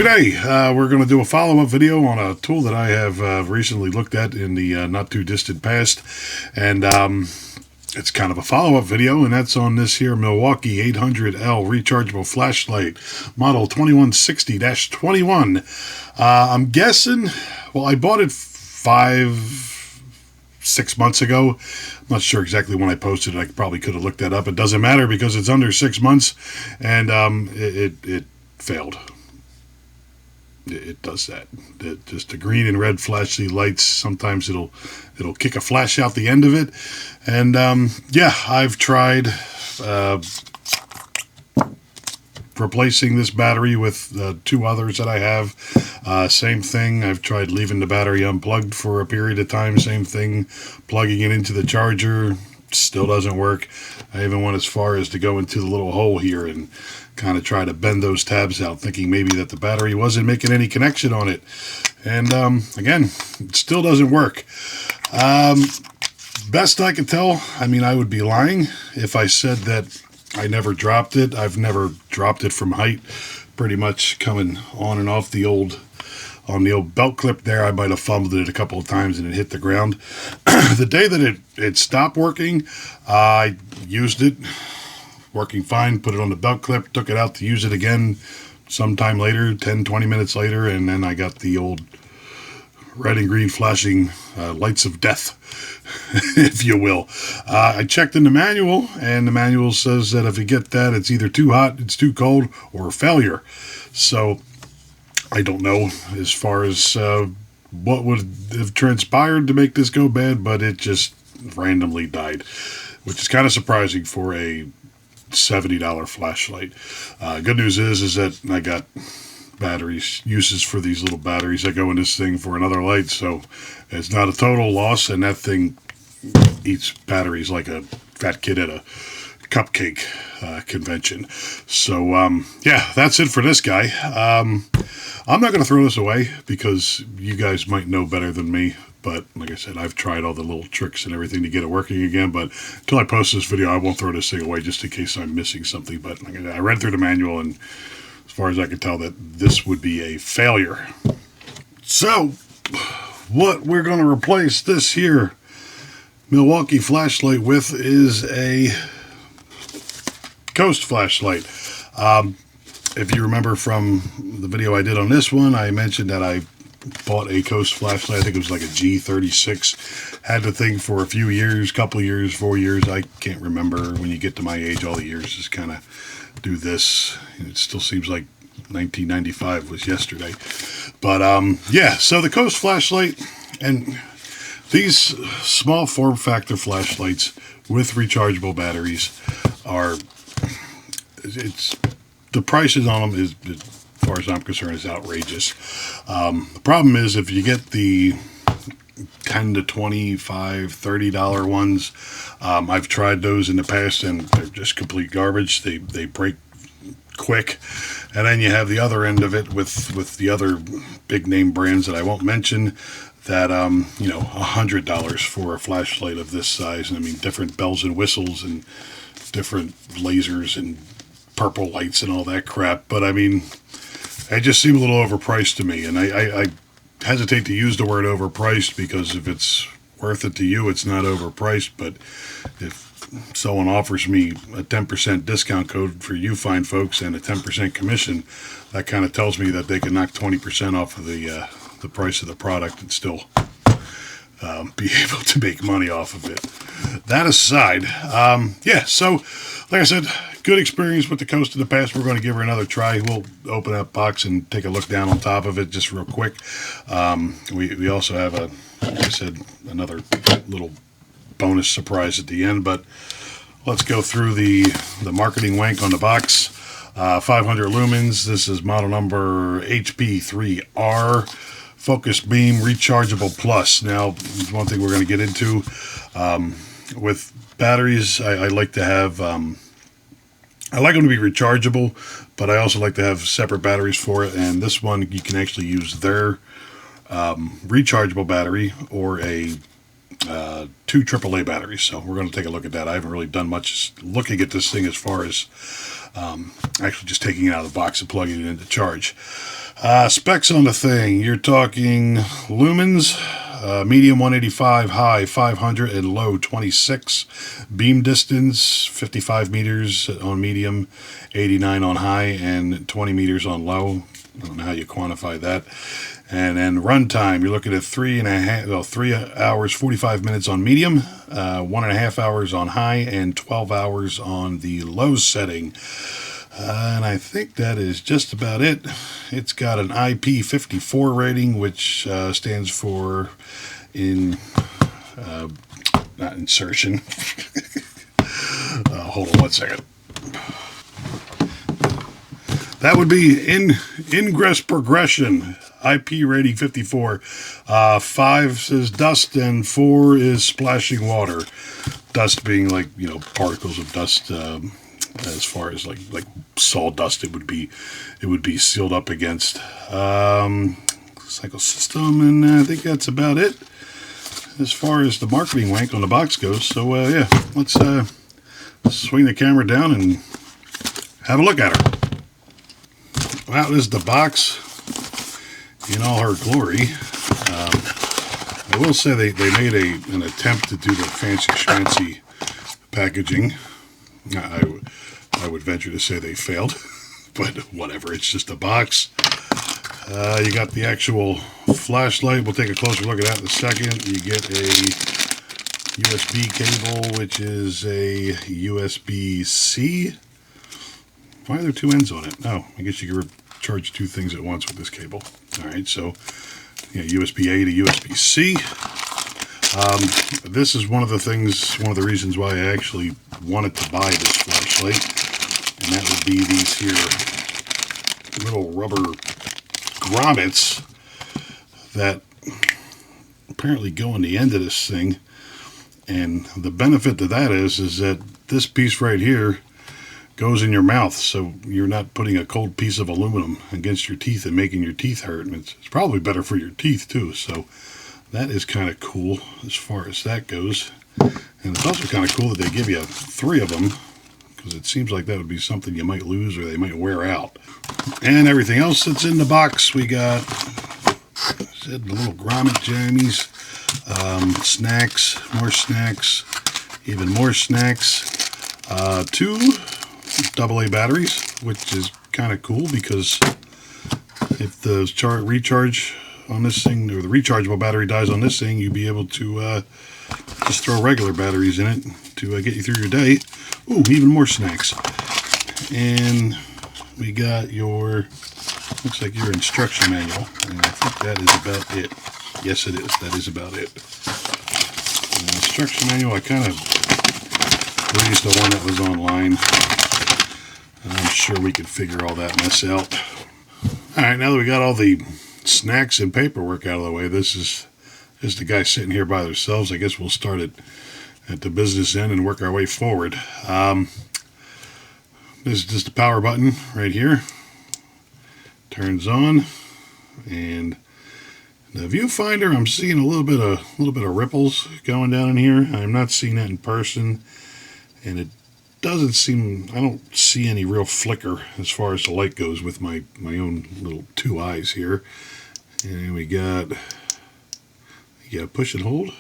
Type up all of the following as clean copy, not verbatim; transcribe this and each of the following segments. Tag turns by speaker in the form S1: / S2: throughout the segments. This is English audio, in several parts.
S1: Today, we're going to do a follow-up video on a tool that I have recently looked at in the not-too-distant past, and it's kind of a follow-up video, and that's on this here Milwaukee 800L rechargeable flashlight, model 2160-21. I'm guessing, well, I bought it 5-6 months ago. I'm not sure exactly when I posted it. I probably could have looked that up. It doesn't matter because it's under 6 months, and it failed. It does that. Just the green and red flashy lights. Sometimes it'll kick a flash out the end of it, and yeah, I've tried replacing this battery with two others that I have. Same thing. I've tried leaving the battery unplugged for a period of time. Same thing. Plugging it into the charger still doesn't work. I even went as far as to go into the little hole here and kind of try to bend those tabs out, thinking maybe that the battery wasn't making any connection on it. And again, it still doesn't work. Best I can tell, I mean, I would be lying if I said that I never dropped it. I've never dropped it from height. Pretty much coming on and off the old belt clip there, I might have fumbled it a couple of times and it hit the ground. The day that it stopped working, I used it, working fine, put it on the belt clip, took it out to use it again sometime later, 10-20 minutes later, and then I got the old red and green flashing lights of death, if you will. I checked in the manual, and the manual says that if you get that, it's either too hot, it's too cold, or failure. So I don't know as far as what would have transpired to make this go bad, but it just randomly died, which is kind of surprising for a $70 flashlight. Good news is that I got uses for these little batteries that go in this thing for another light, so it's not a total loss, and that thing eats batteries like a fat kid at a cupcake convention. So yeah, that's it for this guy. I'm not going to throw this away because you guys might know better than me, but like I said, I've tried all the little tricks and everything to get it working again, but until I post this video, I won't throw this thing away just in case I'm missing something. But like I read through the manual, and as far as I can tell, that this would be a failure. So what we're going to replace this here Milwaukee flashlight with is a Coast flashlight. If you remember from the video I did on this one, I mentioned that I bought a Coast flashlight. I think it was like a G36. Had the thing for a few years, couple years, 4 years. I can't remember. When you get to my age, all the years just kind of do this. It still seems like 1995 was yesterday. But yeah, so the Coast flashlight, and these small form factor flashlights with rechargeable batteries are, the prices on them is, as far as I'm concerned, is outrageous. The problem is if you get the $10 to $25, $30 ones, I've tried those in the past and they're just complete garbage. They break quick. And then you have the other end of it with the other big name brands that I won't mention, that you know, $100 for a flashlight of this size. And I mean, different bells and whistles and different lasers and purple lights and all that crap. But I mean, it just seemed a little overpriced to me, and I hesitate to use the word overpriced because if it's worth it to you, it's not overpriced. But if someone offers me a 10% discount code for you fine folks and a 10% commission, that kind of tells me that they can knock 20% off of the price of the product and still be able to make money off of it. That aside, yeah, so like I said, good experience with the Coast in the past. We're going to give her another try. We'll open that box and take a look down on top of it just real quick. We also have, like I said, another little bonus surprise at the end, but let's go through the marketing wank on the box. 500 lumens. This is model number HP3R. Focus beam rechargeable plus. Now, one thing we're going to get into with batteries, I like to have, I like them to be rechargeable, but I also like to have separate batteries for it. And this one, you can actually use their rechargeable battery or a 2 AAA batteries. So we're going to take a look at that. I haven't really done much looking at this thing as far as Actually just taking it out of the box and plugging it in to charge. Specs on the thing, you're talking lumens, medium 185, high 500, and low 26. Beam distance 55 meters on medium, 89 on high, and 20 meters on low. I don't know how you quantify that. And then runtime, you're looking at 3 hours 45 minutes on medium, 1.5 hours on high, and 12 hours on the low setting. And I think that is just about it. It's got an IP54 rating, which stands for not insertion. Hold on one second. That would be ingress progression. IP rating 54. 5 is dust and 4 is splashing water. Dust being like, particles of dust. As far as like sawdust, it would be sealed up against. Cycle system, and I think that's about it as far as the marketing wank on the box goes. So yeah, let's swing the camera down and have a look at her. Wow, this is the box in all her glory. I will say they made an attempt to do the fancy schmancy packaging. I would venture to say they failed, but whatever, it's just a box. You got the actual flashlight. We'll take a closer look at that in a second. You get a USB cable, which is a USB-C. Why are there two ends on it? Oh, I guess you can charge two things at once with this cable. All right, so yeah, USB-A to USB-C. This is one of the reasons why I actually wanted to buy this flashlight, and that would be these here little rubber grommets that apparently go on the end of this thing. And the benefit to that is that this piece right here goes in your mouth, so you're not putting a cold piece of aluminum against your teeth and making your teeth hurt. And it's probably better for your teeth too, so that is kind of cool as far as that goes. And it's also kind of cool that they give you 3 of them, because it seems like that would be something you might lose or they might wear out. And everything else that's in the box, we got the little grommet jammies, snacks, more snacks, even more snacks, 2 AA batteries, which is kind of cool because if the recharge on this thing, or the rechargeable battery dies on this thing, you'd be able to just throw regular batteries in it to get you through your day. Ooh, even more snacks. And we got looks like your instruction manual, and I think that is about it. Yes, it is. That is about it. And the instruction manual, I kind of used the one that was online. I'm sure we could figure all that mess out. Alright, now that we got all the snacks and paperwork out of the way, this is the guy sitting here by themselves. I guess we'll start at the business end and work our way forward. This is just the power button right here. Turns on, and the viewfinder, I'm seeing a little bit of ripples going down in here. I'm not seeing that in person, and it doesn't seem, I don't see any real flicker as far as the light goes with my own little 2 eyes here. And we got push and hold.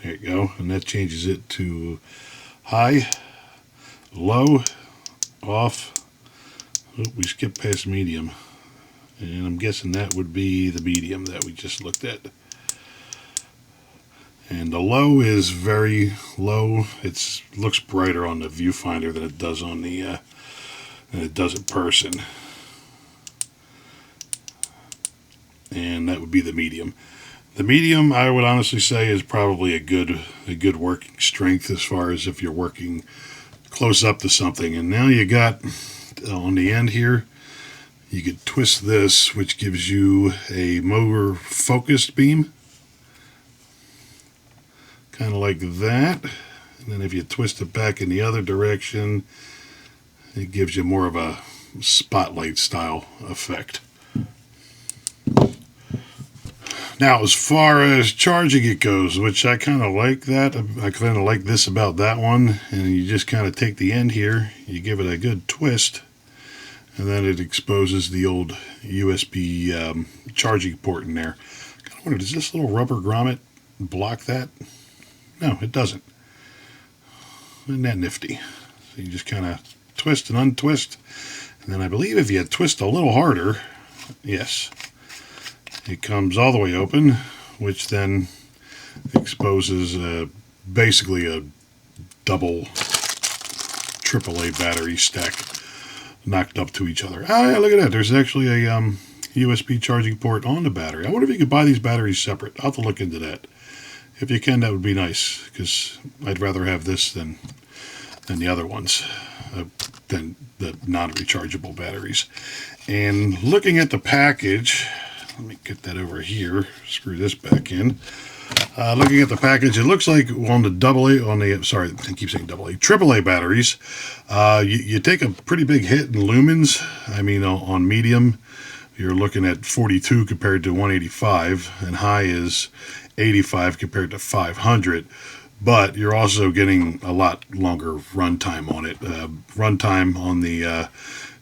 S1: There you go, and that changes it to high, low, off. Oh, we skipped past medium, and I'm guessing that would be the medium that we just looked at. And the low is very low. It looks brighter on the viewfinder than it does on the in person. And that would be the medium. The medium, I would honestly say, is probably a good working strength as far as if you're working close up to something. And now you got on the end here, you could twist this, which gives you a motor focused beam, kind of like that. And then if you twist it back in the other direction, it gives you more of a spotlight style effect. Now, as far as charging it goes, which I kind of like that, I kind of like this about that one, and you just kind of take the end here, you give it a good twist, and then it exposes the old USB charging port in there. I kind of wonder, does this little rubber grommet block that? No, it doesn't. Isn't that nifty? So you just kind of twist and untwist, and then I believe if you twist a little harder, yes, it comes all the way open, which then exposes basically a double AAA battery stack knocked up to each other. Oh yeah, look at that. There's actually a USB charging port on the battery. I wonder if you could buy these batteries separate. I'll have to look into that. If you can, that would be nice, because I'd rather have this than the other ones, than the non-rechargeable batteries. And looking at the package, let me get that over here, screw this back in. Looking at the package, it looks like on the AAA batteries, you take a pretty big hit in lumens. I mean, on medium, you're looking at 42 compared to 185, and high is 85 compared to 500. But you're also getting a lot longer runtime on it. Runtime on the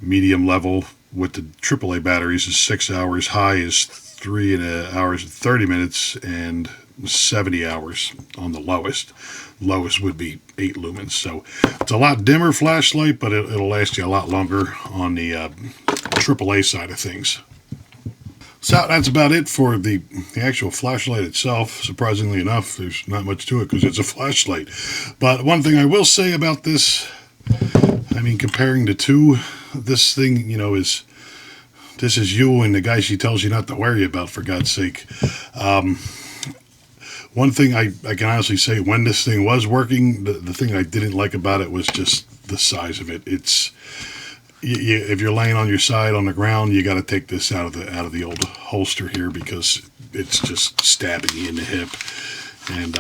S1: medium level with the AAA batteries is 6 hours. High is 3 hours and 30 minutes, and 70 hours on the lowest. Lowest would be 8 lumens. So it's a lot dimmer flashlight, but it'll last you a lot longer on the AAA side of things. So that's about it for the actual flashlight itself. Surprisingly enough, there's not much to it because it's a flashlight. But one thing I will say about this, I mean, comparing the two, this thing, you know, this is you and the guy she tells you not to worry about, for God's sake. One thing I can honestly say, when this thing was working, the thing I didn't like about it was just the size of it. It's if you're laying on your side on the ground, you got to take this out of the old holster here, because it's just stabbing you in the hip. And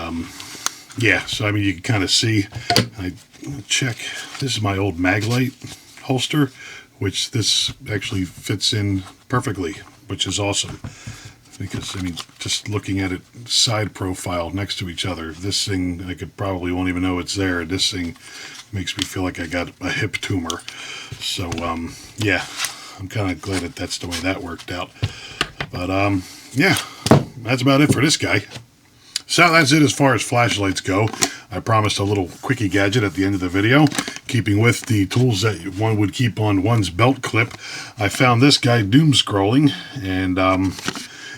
S1: yeah, so I mean, you can kind of see. I check. This is my old Maglite holster, which this actually fits in perfectly, which is awesome. Because, I mean, just looking at it side profile next to each other, this thing, I probably won't even know it's there. This thing makes me feel like I got a hip tumor. So, yeah, I'm kind of glad that's the way that worked out. But, yeah, that's about it for this guy. So that's it as far as flashlights go. I promised a little quickie gadget at the end of the video, keeping with the tools that one would keep on one's belt clip. I found this guy doom scrolling, and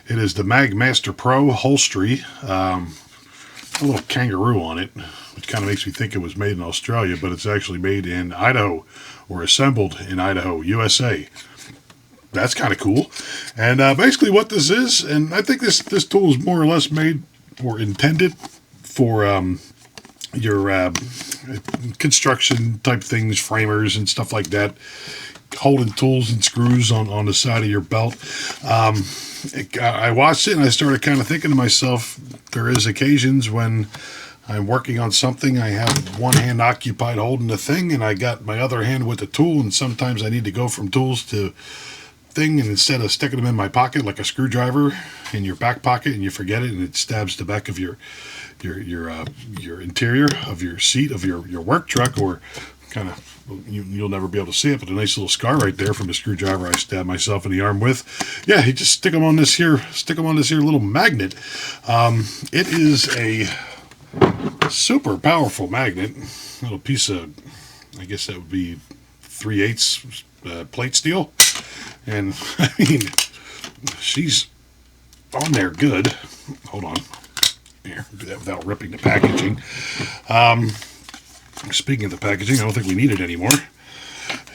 S1: it is the MagMaster Pro holstery. A little kangaroo on it, which kind of makes me think it was made in Australia, but it's actually made in Idaho, or assembled in Idaho, USA. That's kind of cool. And basically what this is, and I think this tool is more or less made or intended for your construction type things, framers and stuff like that, holding tools and screws on the side of your belt. I watched it and I started kind of thinking to myself, there is occasions when I'm working on something, I have one hand occupied holding the thing, and I got my other hand with the tool, and sometimes I need to go from tools to thing, and instead of sticking them in my pocket like a screwdriver in your back pocket, and you forget it, and it stabs the back of your interior of your seat of your work truck, or kind of, you'll never be able to see it, but a nice little scar right there from the screwdriver I stabbed myself in the arm with. Yeah, you just stick them on this here little magnet. It is a super powerful magnet. Little piece of, I guess that would be 3/8 plate steel. And I mean, she's on there good. Hold on. Here, do that without ripping the packaging. Speaking of the packaging, I don't think we need it anymore.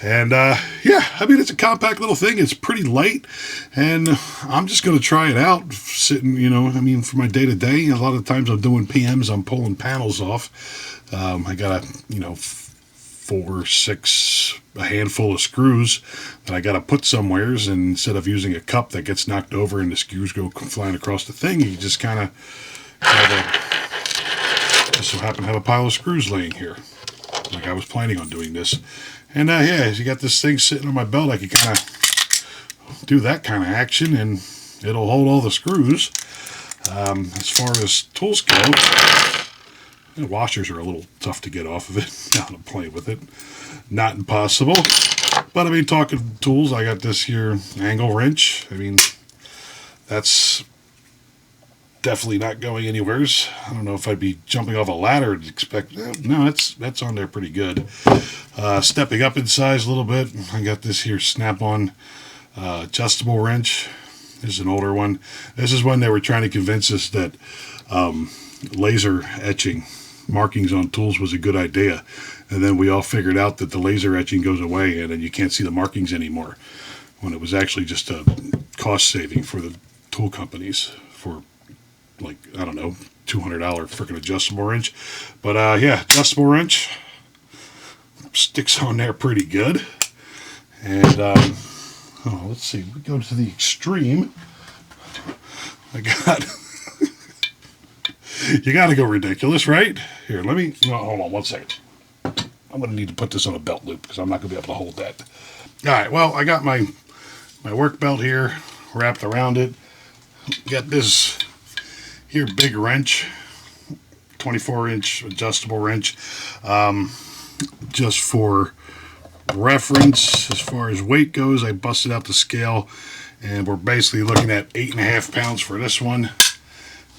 S1: And yeah, I mean, it's a compact little thing. It's pretty light, and I'm just going to try it out sitting, you know, I mean, for my day-to-day. A lot of times I'm doing PMs, I'm pulling panels off. I got you know, 4, 6, a handful of screws that I got to put somewheres, and instead of using a cup that gets knocked over and the screws go flying across the thing, you just kind of just so happen to have a pile of screws laying here, like I was planning on doing this. And yeah, as you got this thing sitting on my belt, I can kind of do that kind of action, and it'll hold all the screws. As far as tools go, the washers are a little tough to get off of it. Now to play with it, not impossible. But I mean, talking tools, I got this here angle wrench. I mean, that's definitely not going anywheres. I don't know if I'd be jumping off a ladder to expect. No, that's on there pretty good. Stepping up in size a little bit, I got this here snap-on adjustable wrench. This is an older one. This is when they were trying to convince us that laser etching markings on tools was a good idea, and then we all figured out that the laser etching goes away and then you can't see the markings anymore, when it was actually just a cost saving for the tool companies for, like, I don't know, $200 freaking adjustable wrench. But yeah, adjustable wrench sticks on there pretty good. And oh, let's see, we go to the extreme. I got you got to go ridiculous, right? Here, let me, no, hold on one second. I'm going to need to put this on a belt loop because I'm not going to be able to hold that. All right, well, I got my work belt here wrapped around it. Got this here big wrench, 24-inch adjustable wrench. Just for reference, as far as weight goes, I busted out the scale, and we're basically looking at 8.5 pounds for this one.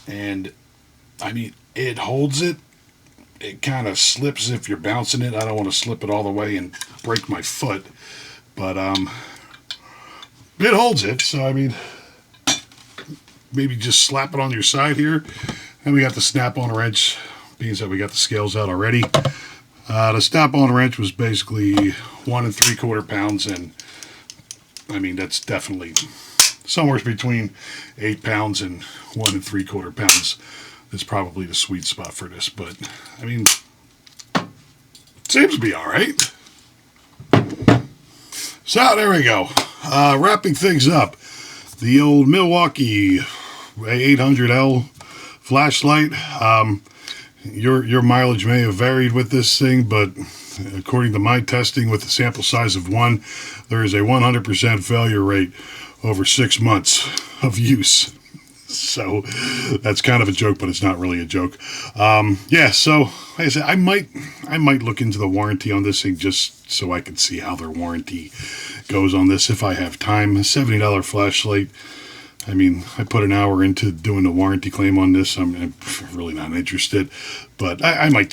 S1: And I mean, it holds it. It kind of slips if you're bouncing it. I don't want to slip it all the way and break my foot, but it holds it. So I mean, maybe just slap it on your side here. And we got the snap-on wrench, being that we got the scales out already. The snap-on wrench was basically 1 3/4 pounds, and I mean, that's definitely somewhere between 8 pounds and 1 3/4 pounds. Is probably the sweet spot for this, but I mean, seems to be all right. So there we go. Wrapping things up, the old Milwaukee 800L flashlight. Your mileage may have varied with this thing, but according to my testing with a sample size of 1, there is a 100% failure rate over 6 months of use. So that's kind of a joke, but it's not really a joke. Yeah, so like I said, I might look into the warranty on this thing just so I can see how their warranty goes on this if I have time. A $70 flashlight. I mean, I put an hour into doing the warranty claim on this. I'm really not interested, but I might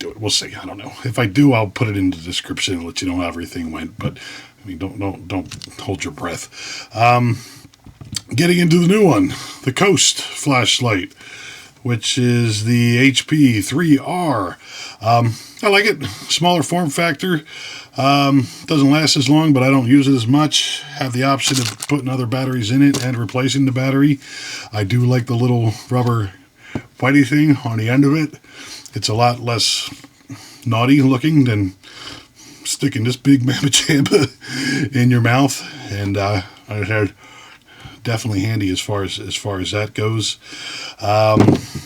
S1: do it. We'll see. I don't know. If I do, I'll put it in the description and let you know how everything went. But I mean, don't hold your breath. Getting into the new one, the Coast flashlight, which is the HP3R. I like it. Smaller form factor. Doesn't last as long, but I don't use it as much. Have the option of putting other batteries in it and replacing the battery. I do like the little rubber whitey thing on the end of it. It's a lot less naughty looking than sticking this big mamma jamma in your mouth. And I had definitely handy as far as that goes.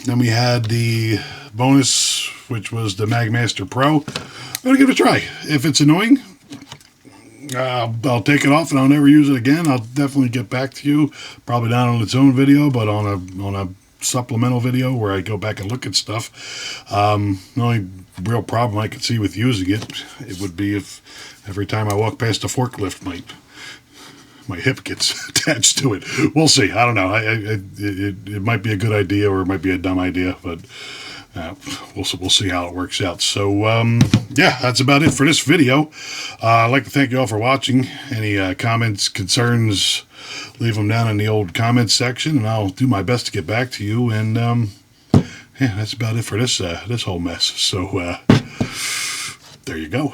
S1: Then we had the bonus, which was the MagMaster Pro. I'm gonna give it a try. If it's annoying, I'll take it off and I'll never use it again. I'll definitely get back to you, probably not on its own video, but on a supplemental video where I go back and look at stuff. The only real problem I could see with using it would be if every time I walk past a forklift, my hip gets attached to it. We'll see. I don't know. It might be a good idea or it might be a dumb idea, but we'll see how it works out. So yeah, that's about it for this video. I'd like to thank you all for watching. Any comments, concerns, leave them down in the old comments section, and I'll do my best to get back to you. And yeah, that's about it for this whole mess. So there you go.